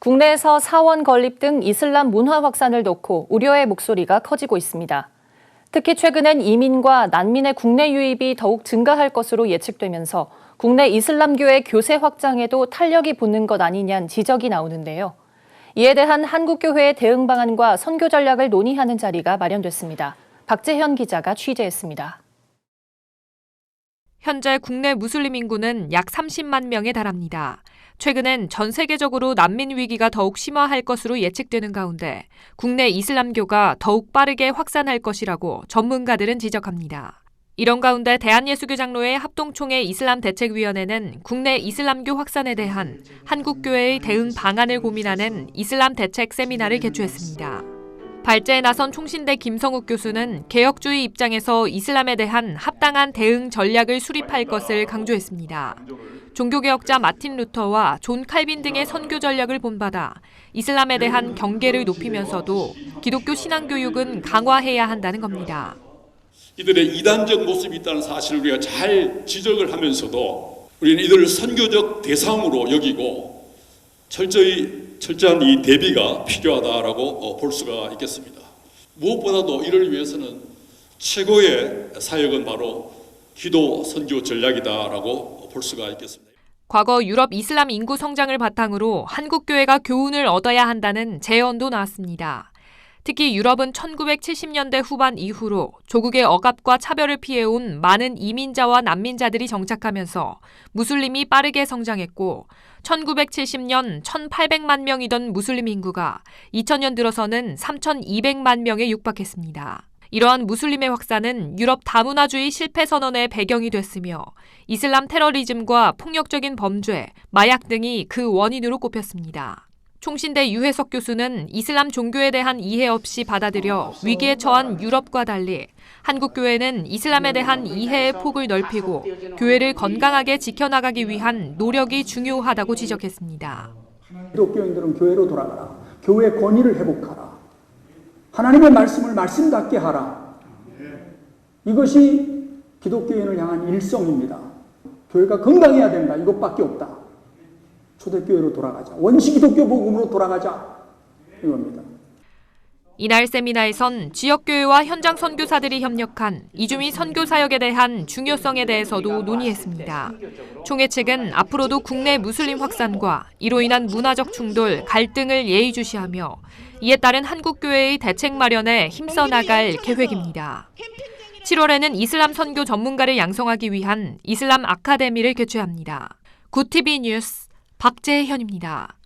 국내에서 사원 건립 등 이슬람 문화 확산을 놓고 우려의 목소리가 커지고 있습니다. 특히 최근엔 이민과 난민의 국내 유입이 더욱 증가할 것으로 예측되면서 국내 이슬람교의 교세 확장에도 탄력이 붙는 것 아니냐는 지적이 나오는데요. 이에 대한 한국교회의 대응 방안과 선교 전략을 논의하는 자리가 마련됐습니다. 박재현 기자가 취재했습니다. 현재 국내 무슬림 인구는 약 30만 명에 달합니다. 최근엔 전 세계적으로 난민 위기가 더욱 심화할 것으로 예측되는 가운데 국내 이슬람교가 더욱 빠르게 확산할 것이라고 전문가들은 지적합니다. 이런 가운데 대한예수교장로회 합동총회 이슬람대책위원회는 국내 이슬람교 확산에 대한 한국교회의 대응 방안을 고민하는 이슬람 대책 세미나를 개최했습니다. 발제에 나선 총신대 김성욱 교수는 개혁주의 입장에서 이슬람에 대한 합당한 대응 전략을 수립할 것을 강조했습니다. 종교개혁자 마틴 루터와 존 칼빈 등의 선교 전략을 본받아 이슬람에 대한 경계를 높이면서도 기독교 신앙교육은 강화해야 한다는 겁니다. 이들의 이단적 모습이 있다는 사실을 우리가 잘 지적을 하면서도 우리는 이들을 선교적 대상으로 여기고 철저한 이 대비가 필요하다라고 볼 수가 있겠습니다. 무엇보다도 이를 위해서는 최고의 사역은 바로 기도 선교 전략이다라고 볼 수가 있겠습니다. 과거 유럽 이슬람 인구 성장을 바탕으로 한국교회가 교훈을 얻어야 한다는 제언도 나왔습니다. 특히 유럽은 1970년대 후반 이후로 조국의 억압과 차별을 피해온 많은 이민자와 난민자들이 정착하면서 무슬림이 빠르게 성장했고 1970년 1,800만 명이던 무슬림 인구가 2000년 들어서는 3,200만 명에 육박했습니다. 이러한 무슬림의 확산은 유럽 다문화주의 실패 선언의 배경이 됐으며 이슬람 테러리즘과 폭력적인 범죄, 마약 등이 그 원인으로 꼽혔습니다. 총신대 유해석 교수는 이슬람 종교에 대한 이해 없이 받아들여 위기에 처한 유럽과 달리 한국 교회는 이슬람에 대한 이해의 폭을 넓히고 교회를 건강하게 지켜나가기 위한 노력이 중요하다고 지적했습니다. 기독교인들은 교회로 돌아가라. 교회 권위를 회복하라. 하나님의 말씀을 말씀답게 하라. 이것이 기독교인을 향한 일성입니다. 교회가 건강해야 된다. 이것밖에 없다. 초대교회로 돌아가자. 원시 기독교 복음으로 돌아가자. 이겁니다. 이날 세미나에선 지역교회와 현장 선교사들이 협력한 이주민 선교사역에 대한 중요성에 대해서도 논의했습니다. 총회 측은 앞으로도 국내 무슬림 확산과 이로 인한 문화적 충돌, 갈등을 예의주시하며 이에 따른 한국교회의 대책 마련에 힘써 나갈 계획입니다. 7월에는 이슬람 선교 전문가를 양성하기 위한 이슬람 아카데미를 개최합니다. 굿TV 뉴스 박재현입니다.